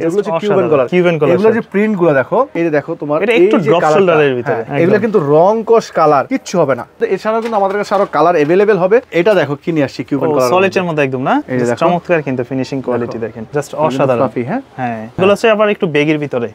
এগুলো হচ্ছে কিউবেন কলার। এগুলো যে প্রিন্ট গুলো দেখো, এই যে দেখো তোমার এটা একটু ড্রপ শোল্ডারের ভিতরে, এগুলো কিন্তু রং কস কালার কিচ্ছু হবে না। তো এছাড়াও কিন্তু আমাদের কাছে আরো কালার अवेलेबल হবে। এটা দেখো কি নিয়ে আসছি কিউবেন কলার, সলিড এর মধ্যে একদম না, চমৎকার কিন্তু ফিনিশিং কোয়ালিটি দেখেন, জাস্ট অসাধারণ। হ্যাঁ, এগুলো হচ্ছে আবার একটু বেগের ভিতরে,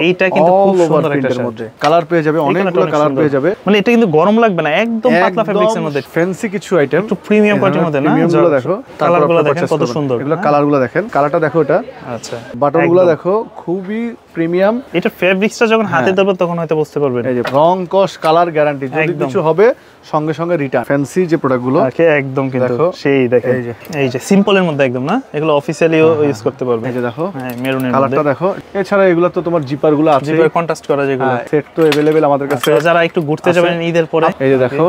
এইটা কিন্তু খুব সুন্দর একটা মধ্যে কালার পেয়ে যাবে, অনেকগুলো কালার পেয়ে যাবে। মানে এটা কিন্তু গরম লাগবে না, একদম পাতলা ফেব্রিক্স এর মধ্যে, ফ্যান্সি কিছু আইটেম, একটু প্রিমিয়াম কোয়ালিটির মধ্যে না। প্রিমিয়ামগুলো দেখো, কালারগুলো দেখেন কত সুন্দর, এগুলো কালারগুলো দেখেন, কালারটা দেখো এটা। আচ্ছা, বাটনগুলো দেখো খুবই প্রিমিয়াম। এটা ফেব্রিক্সটা যখন হাতে ধরবে তখন হয়তো বুঝতে পারবেন। এই যে রং কস কালার গ্যারান্টি, যদি কিছু হবে সঙ্গে সঙ্গে রিটার্ন। ফ্যান্সি যে প্রোডাক্টগুলো একদম কিন্তু সেই দেখেন, এই যে সিম্পলের মধ্যে একদম না, এগুলো অফিশিয়ালিও ইউজ করতে পারবে। এই যে দেখো মেরুনের কালারটা দেখো। এছাড়া এগুলো তো তোমার জিপার গুলো আছে, জিপার কন্ট্রাস্ট করা যেগুলো সেট তো अवेलेबल আমাদের কাছে। যারা একটু ঘুরতে যাবেন ঈদের পরে, এই যে দেখো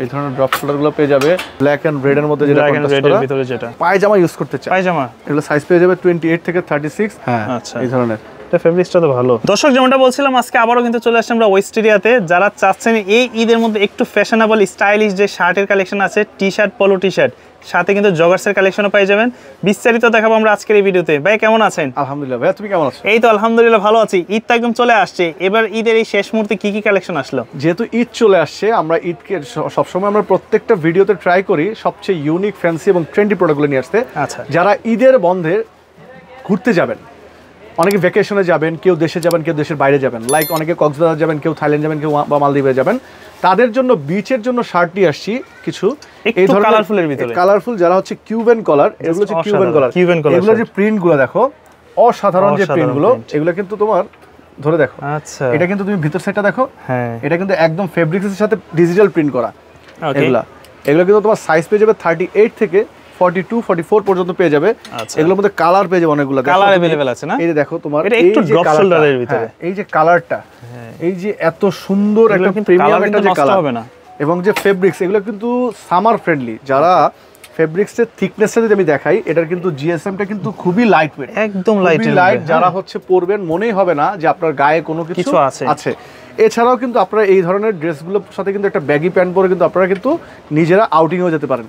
এই ধরনের ড্রপ শোল্ডার গুলো পেয়ে যাবে, ব্ল্যাক এন্ড রেড এর মধ্যে, যেটা কন্ট্রাস্ট করা ভিতরে, যেটা পায়জামা ইউজ করতে চাই, পায়জামা এগুলো সাইজ পেয়ে যাবে 28 থেকে 36। হ্যাঁ আচ্ছা, এই ধরনের ফেব্রিক্সটা তো ভালো। দর্শক, যেমনটা বলছিলাম, আজকে আবারও কিন্তু চলে আসছে আমরা ওয়েস্টেরিয়াতে। যারা চাচ্ছেন এই ঈদের মধ্যে একটু ফ্যাশনেবল স্টাইলিশ যে শার্টের কালেকশন আছে, টি শার্ট, পলো টি শার্ট, সাথে কিন্তু জগার্সের কালেকশনও পেয়ে যাবেন। বিস্তারিত দেখাবো আমরা আজকের এই ভিডিওতে। ভাই কেমন আছেন? আলহামদুলিল্লাহ। ভাই তুমি কেমন আছো? এই তো আলহামদুলিল্লাহ ভালো আছি। ঈদ তো একদম চলে আসছে, এবার ঈদের এই শেষ মুহূর্তে কি কি কালেকশন আসলো? যেহেতু ঈদ চলে আসছে, আমরা ঈদকে সবসময় আমরা প্রত্যেকটা ভিডিওতে ট্রাই করি সবচেয়ে ইউনিক, ফ্যান্সি এবং ট্রেন্ডি প্রোডাক্টগুলো নিয়ে আসতে। আচ্ছা, যারা ঈদের বন্ধে ঘুরতে যাবেন, অনেকে ভ্যাকেশনে যাবেন, কেউ দেশে যাবেন, কেউ দেশের বাইরে যাবেন, লাইক অনেকে কক্সবাজার যাবেন, কেউ থাইল্যান্ড যাবেন, কেউ বা মালদ্বীপে যাবেন, তাদের জন্য বিচের জন্য শার্ট নিয়ে আসছি কিছু এই ধরনের কালারফুলের ভিতরে। কালারফুল যারা হচ্ছে কিউবেন কলার, এগুলো হচ্ছে কিউবেন কলার। এগুলো যে প্রিন্টগুলো দেখো, অসাধারণ যে প্রিন্টগুলো, এগুলো কিন্তু তোমার ধরে দেখো। আচ্ছা, এটা কিন্তু তুমি ভিতর সাইডটা দেখো, হ্যাঁ এটা কিন্তু একদম ফেব্রিক্সের সাথে ডিজিটাল প্রিন্ট করা। এগুলো কিন্তু তোমার সাইজ পেয়ে যাবে 38 থেকে 42 44 পর্যন্ত পেয়ে যাবে। এগুলোর মধ্যে কালার পেয়ে যাবে অনেকগুলো, কালার अवेलेबल আছে না? এই যে দেখো তোমার এটা একটু ড্রপ শোল্ডারের ভিতরে, এই যে কালারটা, এই যে এত সুন্দর একটা প্রিমিয়াম একটা যে কালার হবে না, এবং যে ফেব্রিক্স, এগুলো কিন্তু সামার ফ্রেন্ডলি। যারা ফেব্রিক্সের থিকনেসটা যদি আমি দেখাই, এটার কিন্তু জিএসএমটা কিন্তু খুবই লাইট ওয়েট, একদম লাইট। যারা হচ্ছে পরবেন মনেই হবে না যে আপনার গায়ে কোনো কিছু আছে। এছাড়াও কিন্তু আপনারা এই ধরনের ড্রেসগুলোর সাথে কিন্তু একটা ব্যাগি প্যান্ট পরে কিন্তু আপনারা কিন্তু নিজেরা আউটিংও যেতে পারেন।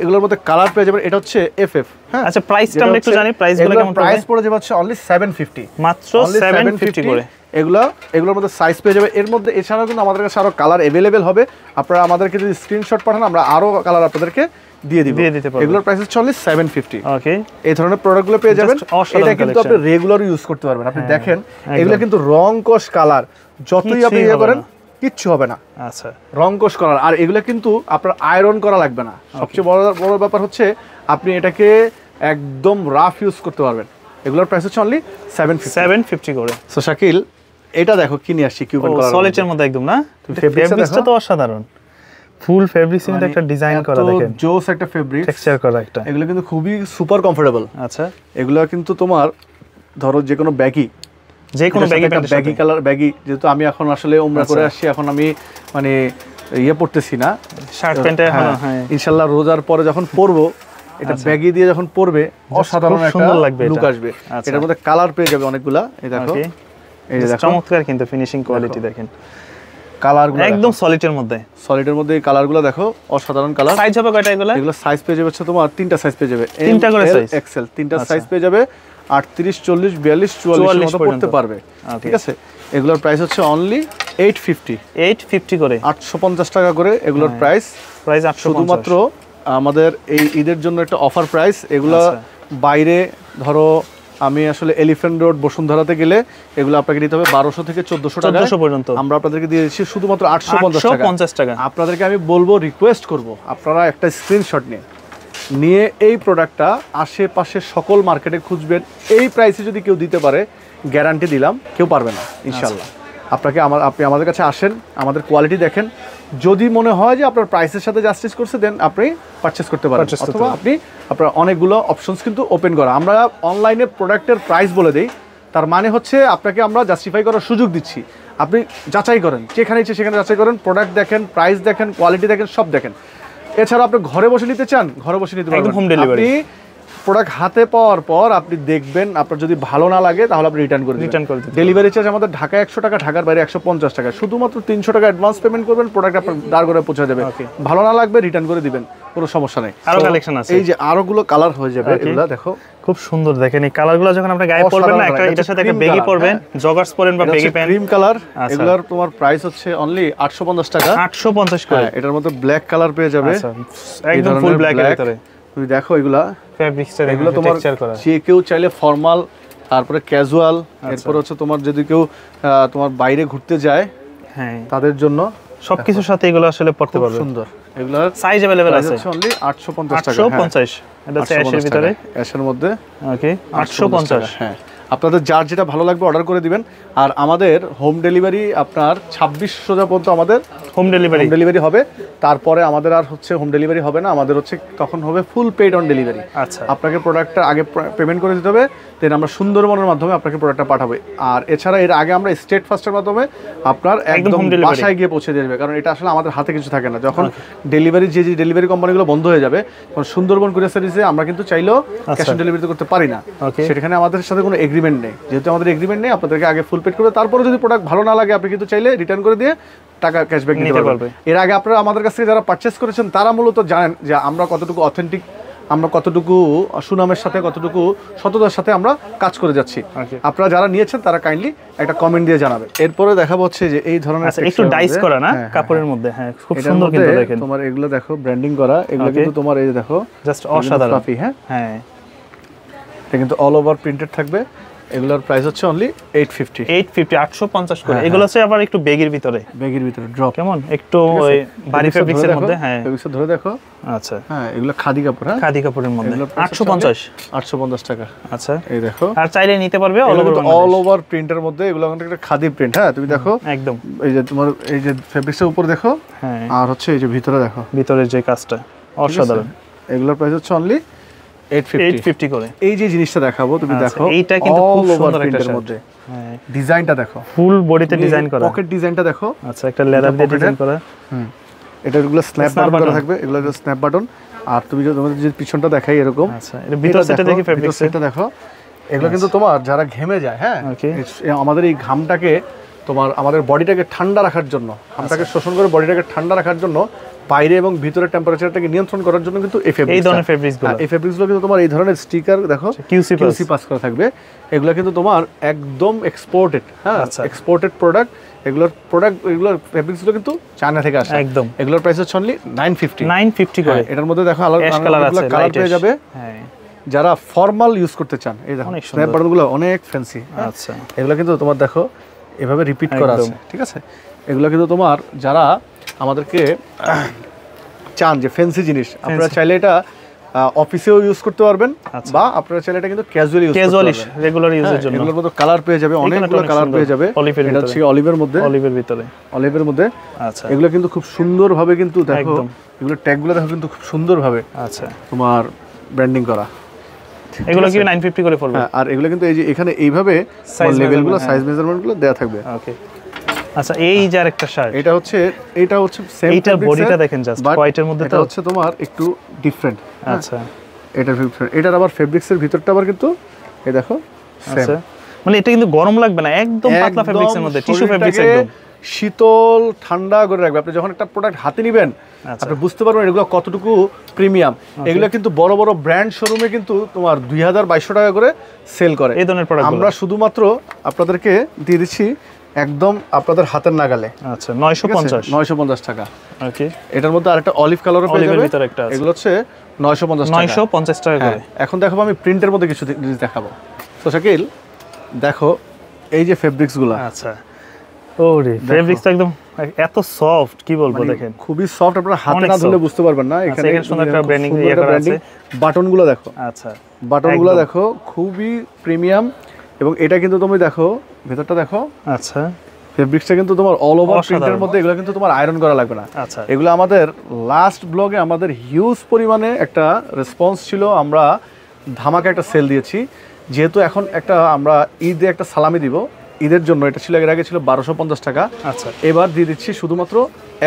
এগুলোর মধ্যে কালার পেয়ে যাবেন। এটা হচ্ছে এফএফ। হ্যাঁ, আচ্ছা, প্রাইসটা আমরা একটু জানি, প্রাইসগুলো কেমন? প্রাইস পড়ে যাবে হচ্ছে অনলি 750, মাত্র 750 করে। এগুলোর মধ্যে সাইজ পেয়ে যাবে। এর মধ্যে এছাড়াও কিন্তু আমাদের কাছে আরো কালার अवेलेबल হবে। আপনারা আমাদেরকে যদি স্ক্রিনশট পাঠান, আমরা আরো কালার আপনাদেরকে দিয়ে দিতে পারবো। এগুলোর প্রাইস হচ্ছে অনলি 750। ওকে, এই ধরনের প্রোডাক্টগুলো পেয়ে যাবেন। এটা কিন্তু আপনি রেগুলার ইউজ করতে পারবেন। আপনি দেখেন এগুলো কিন্তু রং কোশ কালার, যতই আপনি ইয়ে করেন কিচ্ছু হবে না। আচ্ছা, রং কোশ কালার। আর এগুলো কিন্তু আপনার আয়রন করা লাগবে না। সবচেয়ে বড় ব্যাপার হচ্ছে আপনি এটাকে একদম রাফ ইউজ করতে পারবেন। এগুলোর প্রাইস হচ্ছে অনলি 750 করে। সো শাকিল, এটা দেখো কি নিয়ে আসছি কিউবেন কলার, সলিড এর মধ্যে একদম না, ফেব্রিক্সটা তো অসাধারণ, ফুল ফেব্রিক্স এর মধ্যে একটা ডিজাইন করা, দেখেন জোস একটা ফেব্রিক টেক্সচার করা একটা। এগুলো কিন্তু খুবই সুপার কমফোর্টেবল। আচ্ছা, এগুলো কিন্তু তোমার ধরো যে কোনো ব্যাগি ব্যাগি কালার, ব্যাগি যেহেতু আমি এখন আসলে উমরা করে আসছি, এখন আমি মানে ইয়ে পড়তেছি না শার্ট প্যান্টে, ইনশাআল্লাহ রোজার পরে যখন পরবো, এটা ব্যাগি দিয়ে যখন পরবে অসাধারণ একটা সুন্দর লাগবে, লুক আসবে। এটার মধ্যে কালার পেয়ে যাবে অনেকগুলা। এই দেখো, এই যে দেখো চমৎকার কিন্তু ফিনিশিং কোয়ালিটি, দেখেন কালারগুলো একদম সলিডের মধ্যে। এই কালারগুলো দেখো, অসাধারণ কালার। সাইজ হবে কয়টা এগুলো? এগুলো সাইজ পেয়ে যাবে তোমার তিনটা সাইজ পেয়ে যাবে, তিনটা করে সাইজ, এক্সেল তিনটা সাইজ পেয়ে যাবে। 38 40 42 44 মতো পড়তে পারবে। ঠিক আছে, এগুলোর প্রাইস হচ্ছে অনলি 850 করে, 850 টাকা করে এগুলোর প্রাইস 850। শুধুমাত্র আমাদের এই ঈদের জন্য একটা অফার প্রাইস। এগুলো বাইরে ধরো আমি আসলে এলিফ্যান্ট রোড বসুন্ধরাতে গেলে এগুলো আপনাকে দিতে হবে 1200 থেকে 1400 পর্যন্ত। আমরা আপনাদেরকে দিয়ে দিচ্ছি শুধুমাত্র 850 টাকা। আপনাদেরকে আমি বলবো, রিকোয়েস্ট করব, আপনারা একটা স্ক্রিনশট নিয়ে এই প্রোডাক্টটা আশেপাশে সকল মার্কেটে খুঁজবেন। এই প্রাইসে যদি কেউ দিতে পারে, গ্যারান্টি দিলাম কেউ পারবে না ইনশাল্লাহ। আপনি আমাদের কাছে আসেন, আমাদের কোয়ালিটি দেখেন, যদি মনে হয় যে আপনার প্রাইসের সাথে জাস্টিস করছে, দেন আপনি পারচেস করতে পারেন, অথবা আপনার অনেকগুলো অপশনস কিন্তু ওপেন করা। আমরা অনলাইনে প্রোডাক্টের প্রাইস বলে দেই, তার মানে হচ্ছে আপনাকে আমরা জাস্টিফাই করার সুযোগ দিচ্ছি। আপনি যাচাই করেন, যেখানে ইচ্ছে সেখানে যাচাই করেন, প্রোডাক্ট দেখেন, প্রাইস দেখেন, কোয়ালিটি দেখেন, সব দেখেন। এছাড়া আপনি ঘরে বসে নিতে চান, ঘরে বসে নিতে পারবেন। আপনি প্রোডাক্ট হাতে পাওয়ার পর আপনি দেখবেন, আপনার যদি ভালো না লাগে তাহলে আপনি রিটার্ন করে দিবেন। ডেলিভারি চার্জ আমাদের ঢাকায় 100 টাকা, ঢাকার বাইরে 150 টাকা। শুধুমাত্র 300 টাকা অ্যাডভান্স পেমেন্ট করবেন, প্রোডাক্ট আপনার দাঁড় পৌঁছে যাবে। ভালো না লাগবে রিটার্ন করে দিবেন, কোনো সমস্যা নেই। আরো কালেকশন আছে, এই যে আরো গুলো কালার হয়ে যাবে, এগুলা দেখো খুব সুন্দর। দেখেন এই কালারগুলো যখন আপনি গায়ে পরবেন না, একটা এটার সাথে একটা বেগি পরবেন, জগার্স পরেন বা বেগি প্যান্ট, ক্রিম কালার। এগুলার তোমার প্রাইস হচ্ছে অনলি 850 টাকা। 850 করে। এটার মধ্যে ব্ল্যাক কালার পেয়ে যাবে, একদম ফুল ব্ল্যাক এর ভিতরে। তুমি দেখো এগুলা ফেব্রিক্সটা, এগুলো তোমার যে কেউ চাইলে ফর্মাল, তারপরে ক্যাজুয়াল, এরপর হচ্ছে তোমার যদি কেউ তোমার বাইরে ঘুরতে যায়, হ্যাঁ, তাদের জন্য সবকিছুর সাথে এগুলো আসলে পড়তে পারবে। সুন্দর। এগুলার সাইজ अवेलेबल আছে অনলি 850 টাকা। 850, এটা হচ্ছে অ্যাশের ভিতরে, অ্যাশের মধ্যে। ওকে, 850। হ্যাঁ, আপনাদের যার যেটা ভালো লাগবে অর্ডার করে দিবেন। আর আমাদের হোম ডেলিভারি আপনার 2600 পর্যন্ত আমাদের হোম ডেলিভারি হবে। তারপরে আমাদের আর হচ্ছে হোম ডেলিভারি হবে না, আমাদের হচ্ছে তখন হবে ফুল পেড অন ডেলিভারি। আচ্ছা, আপনাকে প্রোডাক্টটা আগে পেমেন্ট করে দিতে হবে, দেন আমরা সুন্দরবনের মাধ্যমে আপনাকে প্রোডাক্টটা পাঠাবো। আর এছাড়া এর আগে আমরা স্টেট ফাস্টের মাধ্যমে আপনার একদম বাসায় গিয়ে পৌঁছে দিয়ে দেবে, কারণ এটা আসলে আমাদের হাতে কিছু থাকে না। যখন ডেলিভারি যে ডেলিভারি কোম্পানিগুলো বন্ধ হয়ে যাবে, তখন সুন্দরবন কুরিয়ার সার্ভিসে আমরা কিন্তু চাইলেও ক্যাশ অন ডেলিভারি করতে পারি না। সেখানে আমাদের সাথে কোনো এগ্রিমেন্ট নেই। যেহেতু আমাদের এগ্রিমেন্ট নেই, আপনাদেরকে আগে ফুল পেড করবে, তারপরে যদি প্রোডাক্ট ভালো না লাগে আপনি কিন্তু চাইলে রিটার্ন করে দিয়ে টাকা ক্যাশব্যাক নিতে পারবেন। এর আগে আপনারা আমাদের কাছ থেকে যারা পারচেস করেছেন তারা মূলত জানেন যে আমরা কতটুকু অথেন্টিক, আমরা কতটুকু সুনামের সাথে, কতটুকু সততার সাথে আমরা কাজ করে যাচ্ছি। আপনারা যারা নিয়েছেন তারা কাইন্ডলি একটা কমেন্ট দিয়ে জানাবেন। এরপরে দেখাবো হচ্ছে যে এই ধরনের একটু ডাইস করা না কাপড়ের মধ্যে, হ্যাঁ খুব সুন্দর কিন্তু দেখেন তোমার এগুলো দেখো ব্র্যান্ডিং করা, এগুলো কিন্তু তোমার এই যে দেখো জাস্ট অসাধারণ। হ্যাঁ হ্যাঁ, এটা কিন্তু অল ওভার প্রিন্টেড থাকবে। এগুলোর প্রাইস হচ্ছে অনলি 850 850 করে। এগুলো হচ্ছে আবার একটু বেগের ভিতরে ড্রপ, কেমন একটু ওই ভারী ফেব্রিক্সের মধ্যে। হ্যাঁ, ফেব্রিক্স ধরে দেখো। আচ্ছা, হ্যাঁ, এগুলো খাদি কাপড়। হ্যাঁ, খাদি কাপড়ের মধ্যে 850 টাকা। আচ্ছা, এই দেখো, আর চাইলে নিতে পারবে অল ওভার প্রিন্টের মধ্যে। এগুলো একটা খাদি প্রিন্ট। হ্যাঁ, তুমি দেখো একদম এই যে তোমার এই যে ফেব্রিক্সের উপর দেখো, হ্যাঁ, আর হচ্ছে এই যে ভিতরে দেখো, ভিতরের যে কাজটা অসাধারণ। এগুলোর প্রাইস হচ্ছে অনলি 850 করে। এই যে জিনিসটা দেখাবো তুমি দেখো, এইটা কিন্তু খুব সুন্দর একটা প্রিন্টের মধ্যে। হ্যাঁ, ডিজাইনটা দেখো, ফুল বডিতে ডিজাইন করা, পকেট ডিজাইনটা দেখো। আচ্ছা, একটা লেদার দিয়ে ডিজাইন করা। এটা এগুলো স্ন্যাপ বাটন করা থাকবে, এগুলো স্ন্যাপ বাটন। আর তুমি যদি তোমাদের যে পিছনটা দেখাই এরকম, আচ্ছা, এর ভিতর সেটা দেখি ফেব্রিক সেটা দেখো। এগুলো কিন্তু তোমার যারা ঘেমে যায়, হ্যাঁ, আমাদের এই ঘামটাকে তোমার আমাদের বডিটাকে ঠান্ডা রাখার জন্য, ঘামটাকে শোষণ করে বডিটাকে ঠান্ডা রাখার জন্য, বাইরে এবং ভিতরের টেম্পারেচারটাকে নিয়ন্ত্রণ করার জন্য কিন্তু এই ধরনের ফেব্রিক্সগুলো কিন্তু তোমার এই ধরনের স্টিকার দেখো কিউসি পাস করা থাকবে। এগুলো কিন্তু তোমার একদম এক্সপোর্টেড, হ্যাঁ, এক্সপোর্টেড প্রোডাক্ট। এগুলোর ফেব্রিক্সগুলো কিন্তু চায়না থেকে আসে একদম। এগুলোর প্রাইস হচ্ছে অনলি 950 করে। এটার মধ্যে দেখো কালার পেয়ে যাবে। হ্যাঁ, যারা ফর্মাল ইউজ করতে চান, এই দেখো স্ন্যাপ বাটনগুলো অনেক ফ্যান্সি। আচ্ছা, এগুলো কিন্তু তোমার দেখো এভাবে রিপিট করা আছে, ঠিক আছে। এগুলো কিন্তু তোমার যারা আমাদেরকে চান যে ফ্যান্সি জিনিস, আপনারা চাইলে এটা অফিসেও ইউজ করতে পারবেন, বা আপনারা চাইলে এটা কিন্তু ক্যাজুয়ালি ইউজ করতে পারবেন, রেগুলার ইউজের জন্য। এগুলোর মধ্যে কালার পেয়ে যাবে, অনেকগুলো কালার পেয়ে যাবে। এটা হচ্ছে অলিভের মধ্যে, অলিভের মধ্যে। আচ্ছা, এগুলো কিন্তু খুব সুন্দর ভাবে কিন্তু দেখো, এগুলো ট্যাগগুলো দেখো কিন্তু খুব সুন্দর ভাবে আচ্ছা তোমার ব্র্যান্ডিং করা। এগুলো কি 950 করে পড়বে। আর এগুলো কিন্তু এই যে এখানে এইভাবে লেভেলগুলো, সাইজ মেজারমেন্টগুলো দেয়া থাকবে। ওকে, আচ্ছা, এই যে আরেকটা শার্ট, এটা হচ্ছে সেম, এইটার বডিটা দেখেন জাস্ট হোয়াইটের মধ্যে, এটা হচ্ছে তোমার একটু ডিফারেন্ট। আচ্ছা, এটার আবার ফেব্রিক্সের ভিতরটা আবার কিন্তু এই দেখো আচ্ছা, মানে এটা কিন্তু গরম লাগবে না, একদম পাতলা ফেব্রিক্সের মধ্যে, টিস্যু ফেব্রিক্স, একদম শীতল ঠান্ডা করে রাখবে। আপনি যখন একটা প্রোডাক্ট হাতে নেবেন, আপনি বুঝতে পারবেন এগুলো কতটুকু প্রিমিয়াম। এগুলো কিন্তু বড় বড় ব্র্যান্ড শোরুমে কিন্তু তোমার 2000-2200 টাকা করে সেল করে এই ধরনের প্রোডাক্ট। আমরা শুধুমাত্র আপনাদেরকে দিয়ে দিচ্ছি একদম আপনাদের হাতের নাগালে। আচ্ছা, 950 টাকা। ওকে, এটার মধ্যে আরেকটা অলিভ কালারও পেয়ে যাবে। এগুলো হচ্ছে 950 টাকা করে। এখন দেখাবো আমি প্রিন্টের মধ্যে কিছু জিনিস দেখাবো। তো শাকিল দেখো এই যে ফেব্রিক্সগুলো, আচ্ছা, ওরে ফেব্রিক্সটা একদম এত সফট, কি বলবো, দেখেন খুবই সফট। আপনারা হাতে না ধরলে বুঝতে পারবেন না। এখানে সুন্দর একটা ব্র্যান্ডিং করা আছে। বাটনগুলো দেখো, আচ্ছা, বাটনগুলো দেখো খুবই প্রিমিয়াম। এবং এটা কিন্তু তুমি দেখো ভেতরটা দেখো, আচ্ছা, ফেব্রিক্সটা কিন্তু তোমার অল ওভার প্রিন্টের মধ্যে। এগুলো কিন্তু তোমার আয়রন করা লাগবে না। আচ্ছা, এগুলো আমাদের লাস্ট ব্লগে আমাদের হিউজ পরিমাণে একটা রেসপন্স ছিল। আমরা ধামাকা একটা সেল দিয়েছি, যেহেতু এখন একটা আমরা ঈদে একটা সালামি দিব। ঈদের জন্য, এটা ছিল এর আগে ছিল 1250 টাকা, আচ্ছা এবার দিয়ে দিচ্ছি শুধুমাত্র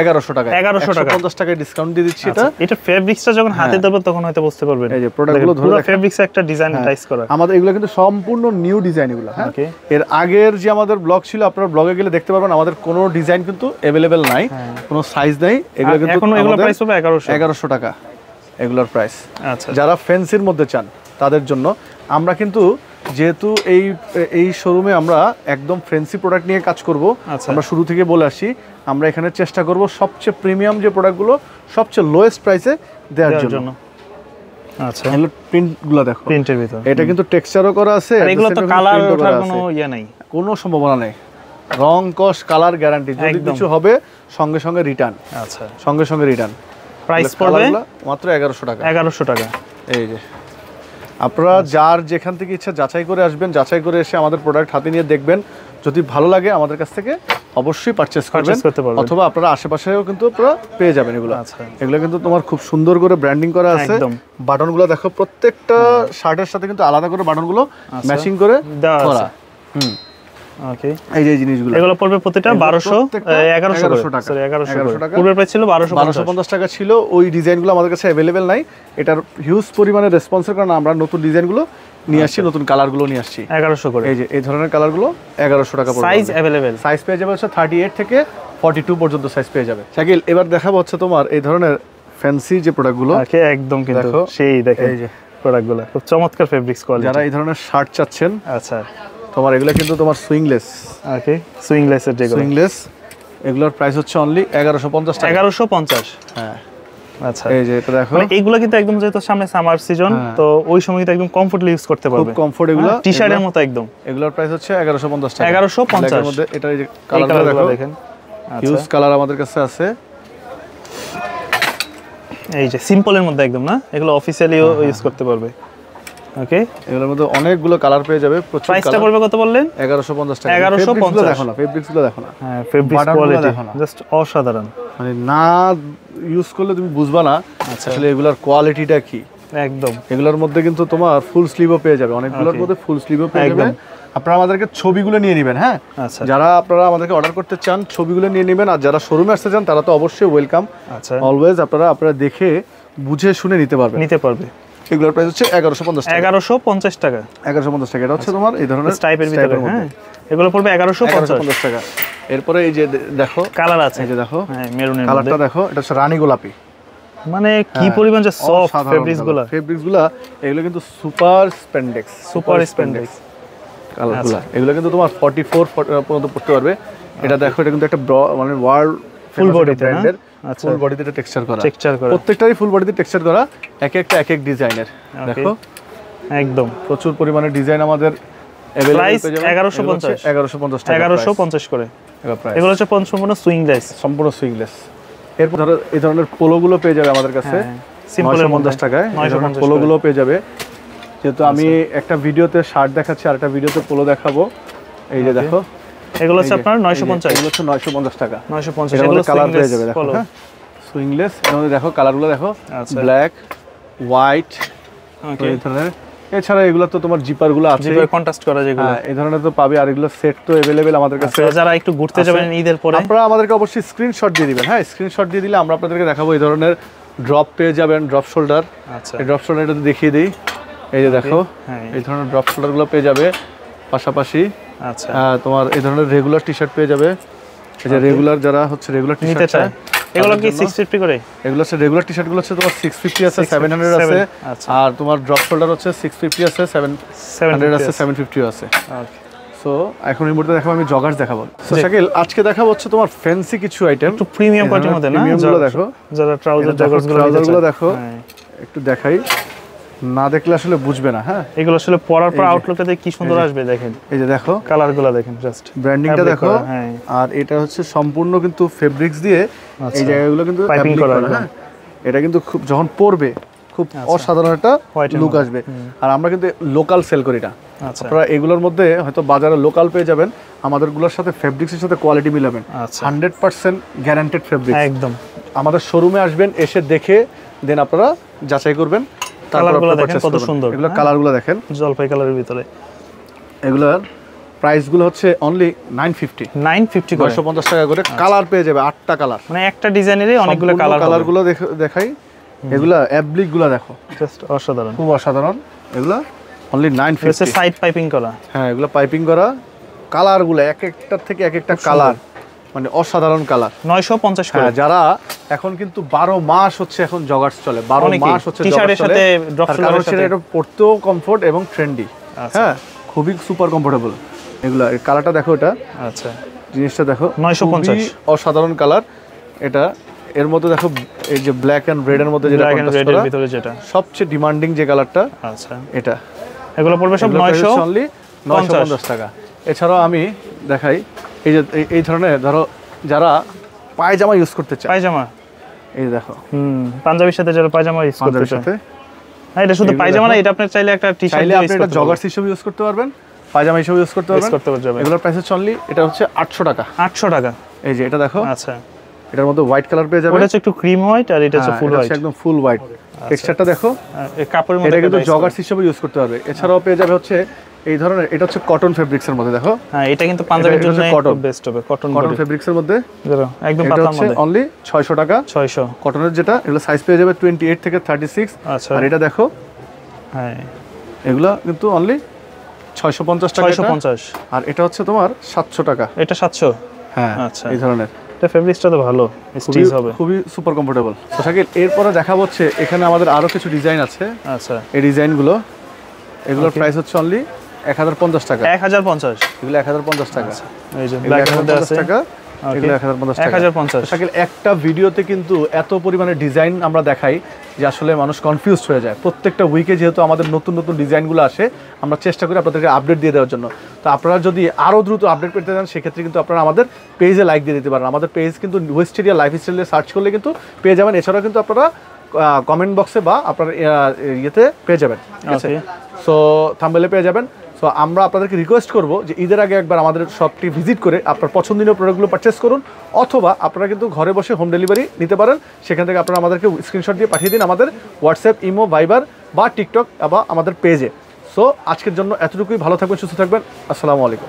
1100 টাকা, 1100 টাকা 50 টাকায় ডিসকাউন্ট দিয়ে দিচ্ছি। এটা ফেব্রিক্সটা যখন হাতে ধরবে তখন হয়তো বুঝতে পারবেন। এই যে প্রোডাক্টগুলো ধরে পুরো ফেব্রিক্স একটা ডিজাইন টাইস করা, আমাদের এগুলো কিন্তু সম্পূর্ণ নিউ ডিজাইন এগুলো। হ্যাঁ, এর আগের যে আমাদের ব্লগ ছিল, আপনারা ব্লগে গেলে দেখতে পারবেন আমাদের কোনো ডিজাইন কিন্তু अवेलेबल নাই, কোনো সাইজ নাই। এগুলো কিন্তু এখন এগুলো প্রাইস হবে 1100 টাকা এগুলোর প্রাইস। আচ্ছা, যারা ফ্যান্সির মধ্যে চান তাদের জন্য আমরা কিন্তু, যেহেতু এই শোরুমে আমরা একদম ফ্যান্সি প্রোডাক্ট নিয়ে কাজ করব, আমরা শুরু থেকে বলে আসি আমরা এখানে চেষ্টা করব সবচেয়ে প্রিমিয়াম যে প্রোডাক্টগুলো সবচেয়ে লোয়েস্ট প্রাইসে দেওয়ার জন্য। আচ্ছা, এগুলো প্রিন্টগুলো দেখো, প্রিন্টের ভিতর এটা কিন্তু টেক্সচারও করা আছে, আর এগুলো তো কালার ওঠার কোনো ইয়া নাই, কোনো সম্ভাবনা নেই, রং কস কালার গ্যারান্টি, যদি কিছু হবে সঙ্গে সঙ্গে রিটার্ন। আচ্ছা, সঙ্গে সঙ্গে রিটার্ন। প্রাইস পড়বে মাত্র 1100 টাকা। 1100 টাকা। এই যে আপনারা যার যেখান থেকে ইচ্ছা যাচাই করে আসবেন, যাচাই করে এসে আমাদের প্রোডাক্ট হাতে নিয়ে দেখবেন, যদি ভালো লাগে আমাদের কাছ থেকে অবশ্যই পারচেজ করবেন, অথবা আপনারা আশেপাশেও কিন্তু আপনারা পেয়ে যাবেন এগুলো। এগুলো কিন্তু তোমার খুব সুন্দর করে ব্র্যান্ডিং করা আছে, বাটনগুলো দেখো প্রত্যেকটা শার্টের সাথে কিন্তু আলাদা করে বাটনগুলো ম্যাচিং করে করা। ওকে, এই যে জিনিসগুলো এগুলো পড়বে প্রতিটা 1100 টাকা। সরি 1100 টাকা। পূর্বের প্রাইস ছিল 1250 টাকা ছিল। ওই ডিজাইনগুলো আমাদের কাছে अवेलेबल নাই, এটার হিউজ পরিমাণে রেসপন্সের কারণে আমরা নতুন ডিজাইনগুলো নিয়ে আসছি, নতুন কালারগুলো নিয়ে আসছি 1100 করে। এই যে এই ধরনের কালারগুলো 1100 টাকা পড়বে। সাইজ अवेलेबल, সাইজ পেয়ে যাবে হচ্ছে 38 থেকে 42 পর্যন্ত সাইজ পেয়ে যাবে। শাকিল, এবার দেখাবো হচ্ছে তোমার এই ধরনের ফ্যান্সি যে প্রোডাক্টগুলো। ওকে, একদম কিন্তু সেই দেখেন এই যে প্রোডাক্টগুলো খুব চমৎকার ফেব্রিক্স কোয়ালিটি। যারা এই ধরনের শার্ট চাচ্ছেন, আচ্ছা, তোমার এগুলো কিন্তু তোমার সুইংলেস। ওকে, সুইংলেস এর যেগুলো, সুইংলেস এগুলোর প্রাইস হচ্ছে অনলি 1150 টাকা। 1150। হ্যাঁ, আচ্ছা, এই যে এটা দেখো, মানে এইগুলো কিন্তু একদম যেহেতু সামনে সামার সিজন, তো ওই সময় কিন্তু একদম কমফোর্টলি ইউজ করতে পারবে, খুব কমফোর্ট। এগুলো টি-শার্টের মতো একদম। এগুলোর প্রাইস হচ্ছে 1150 টাকা। 1150 এর মধ্যে এটা এই যে কালারগুলো দেখেন, হিউজ কালার আমাদের কাছে আছে। এই যে সিম্পলের মধ্যে একদম না, এগুলো অফিশিয়ালিও ইউজ করতে পারবে। ওকে, এগুলোর মধ্যে অনেকগুলো কালার পেয়ে যাবে, প্রচুর কালার। প্রাইসটা পড়বে কত বললেন? 1150 টাকা। 1150 দেখো না, ফেব্রিক্সগুলো দেখো না। হ্যাঁ, ফেব্রিক্স কোয়ালিটি জাস্ট অসাধারণ, মানে না ইউজ করলে তুমি বুঝবা না আসলে এগুলার কোয়ালিটিটা কি। একদম, এগুলোর মধ্যে কিন্তু তোমার ফুল স্লিভও পেয়ে যাবে, অনেকগুলোর মধ্যে ফুল স্লিভও পেয়ে যাবে। আপনারা আমাদেরকে ছবিগুলো নিয়ে নেবেন। হ্যাঁ, যারা আপনারা আমাদেরকে অর্ডার করতে চান ছবিগুলো নিয়ে নেবেন, আর যারা শোরুমে আসতে চান তারা তো অবশ্যই ওয়েলকাম। আচ্ছা, অলওয়েজ আপনারা দেখে বুঝে শুনে নিতে পারবে। এগুলোর প্রাইস হচ্ছে 1150 টাকা। 1150 টাকা। 1150 টাকা। এটা হচ্ছে তোমার এই ধরনের টাইপের ভিতরে। হ্যাঁ, এগুলো পড়বে 1150 টাকা। এরপরে এই যে দেখো কালার আছে, এই যে দেখো, হ্যাঁ মেরুনের মধ্যে কালারটা দেখো, এটা হচ্ছে রানী গোলাপি। মানে কি পরিমাণ যে সফট ফেব্রিক্সগুলো, এগুলো কিন্তু সুপার স্প্যান্ডেক্স কালারগুলো। এগুলো কিন্তু তোমার 44 পর্যন্ত পড়তে পারবে। এটা দেখো, এটা কিন্তু একটা মানে ওয়ার্ল্ড ফুল বডিতে ব্র্যান্ডের, ফুল বডিতে এটা টেক্সচার করা, প্রত্যেকটারই ফুল বডিতে টেক্সচার করা, এক এক ডিজাইনের। দেখো একদম প্রচুর পরিমাণে ডিজাইন আমাদের প্রাইস 1150 টাকা। 1150 করে এগুলো হচ্ছে সম্পূর্ণ সুইংলেস। এরপর ধরো এই ধরনের পোলোগুলো পেয়ে যাবে আমাদের কাছে সিম্পলের 50 টাকায়। পোলোগুলো পেয়ে যাবে। যেহেতু আমি একটা ভিডিওতে শার্ট দেখাচ্ছি আর একটা ভিডিওতে পোলো দেখাবো, এই যে দেখো এগুলো হচ্ছে আপনার 950। এগুলো হচ্ছে 950 টাকা। 950 এগুলো কালার পেয়ে যাবে। দেখো হ্যাঁ, সুইংলেস। এর মধ্যে দেখো কালারগুলো দেখো, ব্ল্যাক, হোয়াইট, এই ধরনের। এছাড়া এগুলো তো তোমার জিপারগুলো আছে, জিপার কন্ট্রাস্ট করা যেগুলো, এই ধরনের তো পাবে। আর এগুলো সেট তো अवेलेबल আমাদের কাছে। যারা একটু ঘুরতে যাবেন ঈদের পরে, আপনারা আমাদেরকে অবশ্যই স্ক্রিনশট দিয়ে দিবেন। হ্যাঁ, স্ক্রিনশট দিয়ে দিলে আমরা আপনাদেরকে দেখাবো। এই ধরনের ড্রপ পেয়ে যাবেন, ড্রপ শোল্ডার। আচ্ছা, এই ড্রপ শোল্ডারটা দেখিয়ে দিই। এই যে দেখো, এই ধরনের ড্রপ শোল্ডারগুলো পেয়ে যাবে। পাশাপাশি আচ্ছা তোমার এই ধরনের রেগুলার টি-শার্ট পেয়ে যাবে। এই যে রেগুলার যারা হচ্ছে রেগুলার টি-শার্ট চায়, এগুলো কি 650 করে? এগুলো হচ্ছে রেগুলার টি-শার্টগুলো হচ্ছে তোমার 650 আছে, 700 আছে। আর তোমার ড্রপ শোল্ডার হচ্ছে 650 আছে, 700 আছে, 750 আছে। ওকে, সো এখন এই মুহূর্তে দেখাবো আমি জগার্স দেখাবো। সো শাকিল, আজকে দেখাবো হচ্ছে তোমার ফ্যান্সি কিছু আইটেম, একটু প্রিমিয়াম কোয়ালিটির মধ্যে না। প্রিমিয়ামগুলো দেখো, যারা ট্রাউজারগুলো দেখো, একটু দেখাই, না দেখলে আসলে বুঝবে না। হ্যাঁ, এগুলো আসলে পরার পর আউটলুকটা দেখে কি সুন্দর আসবে দেখেন। এই যে দেখো কালারগুলো দেখেন, জাস্ট ব্র্যান্ডিংটা দেখো। আর এটা হচ্ছে সম্পূর্ণ কিন্তু ফেব্রিক্স দিয়ে এই জায়গাগুলো কিন্তু পাইপিং করা। হ্যাঁ, এটা কিন্তু খুব যখন পরবে খুব অসাধারণ একটা লুক আসবে। আর আমরা কিন্তু লোকাল সেল করি না। আপনারা এগুলোর মধ্যে হয়তো বাজারে লোকাল পেয়ে যাবেন, আমাদেরগুলোর সাথে ফেব্রিক্সের সাথে কোয়ালিটি মিলাবেন। 100% গ্যারান্টেড ফেব্রিক্স একদম। আমাদের শোরুমে আসবেন, এসে দেখে দেন আপনারা যাচাই করবেন। কালারগুলো দেখেন কত সুন্দর, এগুলো কালারগুলো দেখেন, জলপাই কালারের ভিতরে। এগুলোর প্রাইসগুলো হচ্ছে অনলি 950 করে 950 টাকা করে। কালার পেয়ে যাবে 8টা কালার, মানে একটা ডিজাইনেরই অনেকগুলো কালার। কালারগুলো দেখাই, এগুলা অ্যাপ্লিকগুলো দেখো জাস্ট অসাধারণ, খুব অসাধারণ। এগুলা অনলি 950। সাইড পাইপিং করা, হ্যাঁ এগুলো পাইপিং করা। কালারগুলো এক একটার থেকে এক একটা কালার, মানে অসাধারণ কালার। 950 করে। যারা এখন কিন্তু 12 মাস হচ্ছে এখন জগার্স চলে, 12 মাস হচ্ছে টি-শার্টের সাথে ড্রপ শোল্ডারের সাথে, এটা পরতেও কমফোর্ট এবং ট্রেন্ডি। হ্যাঁ খুবই সুপার কমফোর্টেবল। এগুলা এই কালারটা দেখো, এটা আচ্ছা জিনিসটা দেখো 950, অসাধারণ কালার এটা। এর মধ্যে দেখো এই যে ব্ল্যাক এন্ড রেড এর মধ্যে যেটা কন্ট্রাস্ট করা, ভিতরে যেটা সবচেয়ে ডিমান্ডিং যে কালারটা, আচ্ছা এটা। এগুলো পড়বে সব 950 টাকা। এছাড়াও আমি দেখাই এই যে এই ধরনের, ধরো যারা পায়জামা ইউজ করতে চায়, পায়জামা, এই দেখো পাঞ্জাবির সাথে যারা পায়জামা ইউজ করতে চায়, হ্যাঁ এটা শুধু পায়জামা না, এটা আপনি চাইলে একটা টি-শার্ট চাইলে আপনি এটা জগার্স হিসেবে ইউজ করতে পারবেন, পায়জামা হিসেবে ইউজ করতে পারবেন। এগুলোর প্রাইস হচ্ছে অনলি, এটা হচ্ছে 800 টাকা। 800 টাকা। এই যে এটা দেখো, আচ্ছা এটার মধ্যে হোয়াইট কালার পেয়ে যাবেন। ওটা হচ্ছে একটু ক্রিম হোয়াইট আর এটা হচ্ছে ফুল হোয়াইট, একদম ফুল হোয়াইট। টেক্সচারটা দেখো, এই কাপড়ের মধ্যে এটা কিন্তু জগার্স হিসেবে ইউজ করতে পারবে। এছাড়াও পেয়ে যাবে হচ্ছে এই ধরনের, এটা হচ্ছে কটন ফেব্রিক্স এর মধ্যে দেখো, হ্যাঁ এটা কিন্তু পাঞ্জাবির জন্য খুব বেস্ট হবে। কটন ফেব্রিক্স এর মধ্যে একদম পাতলার মধ্যে অনলি 600 টাকা। 600 কটনের যেটা, এগুলো সাইজ পেয়ে যাবে 28 থেকে 36। আচ্ছা আর এটা দেখো, হ্যাঁ এগুলো কিন্তু অনলি 650 টাকা। 650। আর এটা হচ্ছে তোমার 700 টাকা। এটা 700। হ্যাঁ আচ্ছা এই ধরনের, এটা ফেব্রিক্সটা তো ভালো, স্টিচ হবে, খুবই সুপার কমফোর্টেবল। তো শাকিল, এরপরে দেখা হচ্ছে এখানে আমাদের আরো কিছু ডিজাইন আছে। আচ্ছা এই ডিজাইনগুলো, এগুলোর প্রাইস হচ্ছে অনলি 1050 টাকা। 1050, এগুলো 1050 টাকা। এই যে ব্ল্যাক এর মধ্যে আছে টাকা, এগুলো 1050 টাকা। 1050। শাকিল, একটা ভিডিওতে কিন্তু এত পরিমাণে ডিজাইন আমরা দেখাই যে আসলে মানুষ কনফিউজড হয়ে যায়। প্রত্যেকটা উইকে যেহেতু আমাদের নতুন নতুন ডিজাইনগুলো আসে, আমরা চেষ্টা করি আপনাদেরকে আপডেট দিয়ে দেওয়ার জন্য। তো আপনারা যদি আরও দ্রুত আপডেট পেতে চান, সেক্ষেত্রে কিন্তু আপনারা আমাদের পেজে লাইক দিয়ে দিতে পারেন। আমাদের পেজ কিন্তু ওয়েস্টেরিয়া লাইফস্টাইলে সার্চ করলে কিন্তু পেয়ে যাবেন। এছাড়াও কিন্তু আপনারা কমেন্ট বক্সে বা আপনার ইয়েতে পেয়ে যাবেন, ঠিক আছে? সো থাম্বনেলে পেয়ে যাবেন। সো আমরা আপনাদেরকে রিকোয়েস্ট করবো যে ঈদের আগে একবার আমাদের শপটি ভিজিট করে আপনার পছন্দনীয় প্রোডাক্টগুলো পারচেস করুন, অথবা আপনারা কিন্তু ঘরে বসে হোম ডেলিভারি নিতে পারেন। সেখান থেকে আপনারা আমাদেরকে স্ক্রিনশট দিয়ে পাঠিয়ে দিন আমাদের হোয়াটসঅ্যাপ, ইমো, ভাইবার বা টিকটক বা আমাদের পেজে। সো আজকের জন্য এতটুকুই। ভালো থাকবেন, সুস্থ থাকবেন। আসসালামু আলাইকুম।